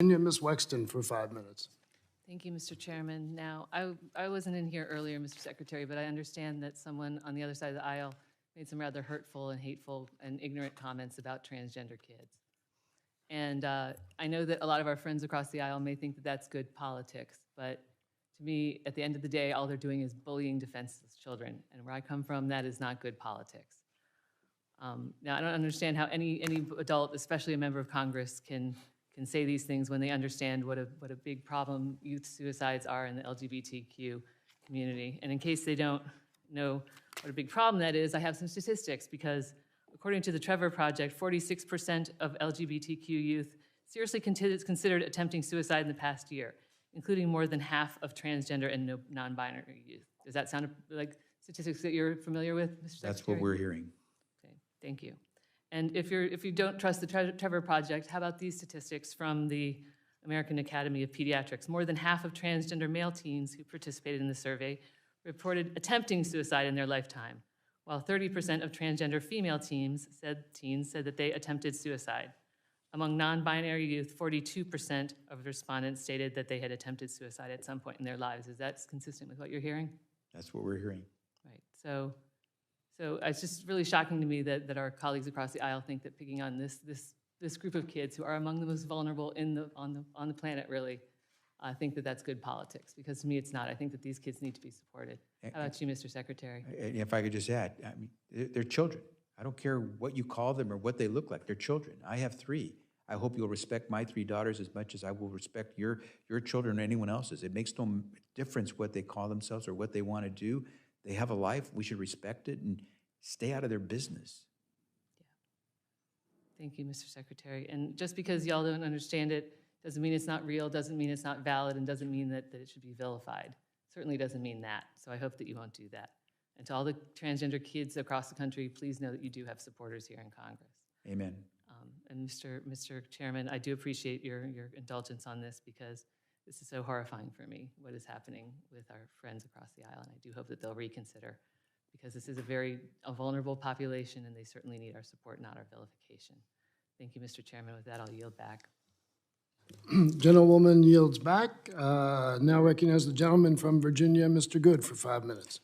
Ms. Wexton for 5 minutes. Thank you, Mr. Chairman. Now, I wasn't in here earlier, Mr. Secretary, but I understand that someone on the other side of the aisle made some rather hurtful and hateful and ignorant comments about transgender kids. And I know that a lot of our friends across the aisle may think that that's good politics, but to me, at the end of the day, all they're doing is bullying defenseless children. And where I come from, that is not good politics. Now, I don't understand how any adult, especially a member of Congress, can say these things when they understand what a big problem youth suicides are in the LGBTQ community. And in case they don't know what a big problem that is, I have some statistics, because according to the Trevor Project, 46% of LGBTQ youth seriously considered attempting suicide in the past year, including more than half of transgender and non-binary youth. Does that sound like statistics that you're familiar with, Mr. Secretary? That's what we're hearing. Okay, thank you. And if you don't trust the Trevor Project, how about these statistics from the American Academy of Pediatrics? More than half of transgender male teens who participated in the survey reported attempting suicide in their lifetime, while 30% of transgender female teens said that they attempted suicide. Among non-binary youth, 42% of respondents stated that they had attempted suicide at some point in their lives. Is that consistent with what you're hearing? That's what we're hearing. Right. So it's just really shocking to me that our colleagues across the aisle think that picking on this group of kids who are among the most vulnerable on the planet, really, think that that's good politics. Because to me, it's not. I think that these kids need to be supported. How about you, Mr. Secretary? And if I could just add, I mean, they're children. I don't care what you call them or what they look like. They're children. I have 3. I hope you'll respect my 3 daughters as much as I will respect your children or anyone else's. It makes no difference what they call themselves or what they want to do. They have a life. We should respect it and stay out of their business. Yeah. Thank you, Mr. Secretary. And just because y'all don't understand it doesn't mean it's not real, doesn't mean it's not valid, and doesn't mean that it should be vilified. Certainly doesn't mean that. So I hope that you won't do that. And to all the transgender kids across the country, please know that you do have supporters here in Congress. Amen. And Mr. Chairman, I do appreciate your indulgence on this, because this is so horrifying for me, what is happening with our friends across the aisle, and I do hope that they'll reconsider, because this is a vulnerable population, and they certainly need our support, not our vilification. Thank you, Mr. Chairman. With that, I'll yield back. Gentlewoman yields back. Now recognize the gentleman from Virginia, Mr. Good, for 5 minutes.